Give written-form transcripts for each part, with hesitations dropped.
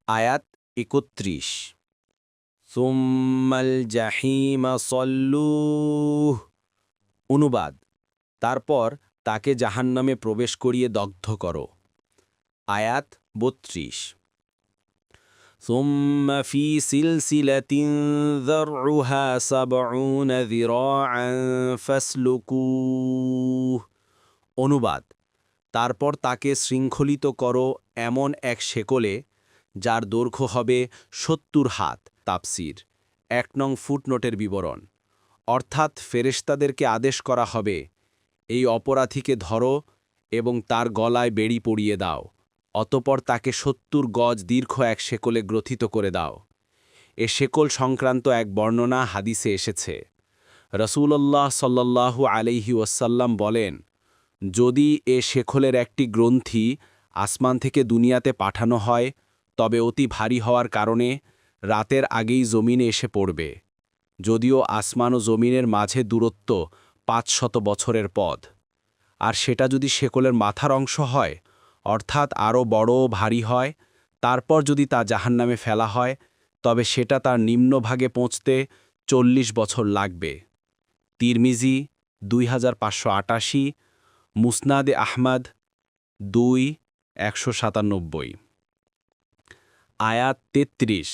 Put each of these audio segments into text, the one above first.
আয়াত ৩১ সুম্মাল জাহিমা সল্লুহ। অনুবাদ, তারপর তাকে জাহান্নামে প্রবেশ করিয়ে দগ্ধ করো। আয়াত ৩২ সুম্মা ফি সিলসিলাতিন যারউহা সাবউনা যিরাআন ফাসলুকুহ। অনুবাদ, তারপর তাকে শৃঙ্খলিত করো এমন এক শেকলে যার দৈর্ঘ্য হবে ৭০ হাত। তাফসির ১ নং ফুটনোটের বিবরণ, অর্থাৎ ফেরেশতাদেরকে আদেশ করা হবে, এই অপরাধীকে ধরো এবং তার গলায় বেড়ি পরিয়ে দাও, অতপর তাকে ৭০ গজ দীর্ঘ এক শেকলে গ্রথিত করে দাও। এ শেকল সংক্রান্ত এক বর্ণনা হাদিসে এসেছে। রসূলুল্লাহ সাল্লাল্লাহু আলাইহি ওয়াসাল্লাম বলেন, যদি এ শেকলের একটি গ্রন্থি আসমান থেকে দুনিয়াতে পাঠানো হয়, তবে অতি ভারী হওয়ার কারণে রাতের আগেই জমিনে এসে পড়বে, যদিও আসমান ও জমিনের মাঝে দূরত্ব ৫০০ বছরের পথ। আর সেটা যদি শেকলের মাথার অংশ হয়, অর্থাৎ আরও বড় ও ভারী হয়, তারপর যদি তা জাহান্নামে ফেলা হয়, তবে সেটা তার নিম্নভাগে পৌঁছতে ৪০ বছর লাগবে। তিরমিজি ২৫৮৮, মুসনাদে আহমদ ২-১৯৭। আয়াত ৩৩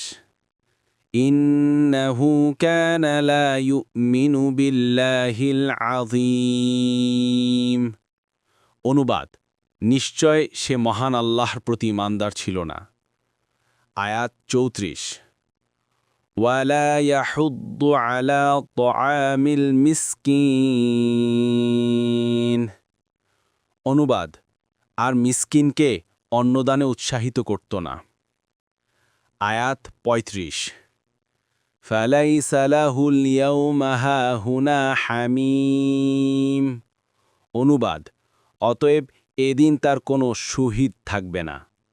ইন্নাহু কানা লা ইউমিনু বিল্লাহিল আযীম। অনুবাদ, নিশ্চয় সে মহান আল্লাহর প্রতি ঈমানদার ছিল না। আয়াত ৩৪ ওয়ালা ইয়াহুদ্দু আলা তাআমিল মিসকিন। অনুবাদ, আর মিসকিনকে অন্নদানে উৎসাহিত করত না। আয়াত ৩৫ ফালাইসা লাহুল ইয়াওমা হাহুনা হামীম। অনুবাদ, অতএব এদিন তার কোনো সুহিত থাকবে না।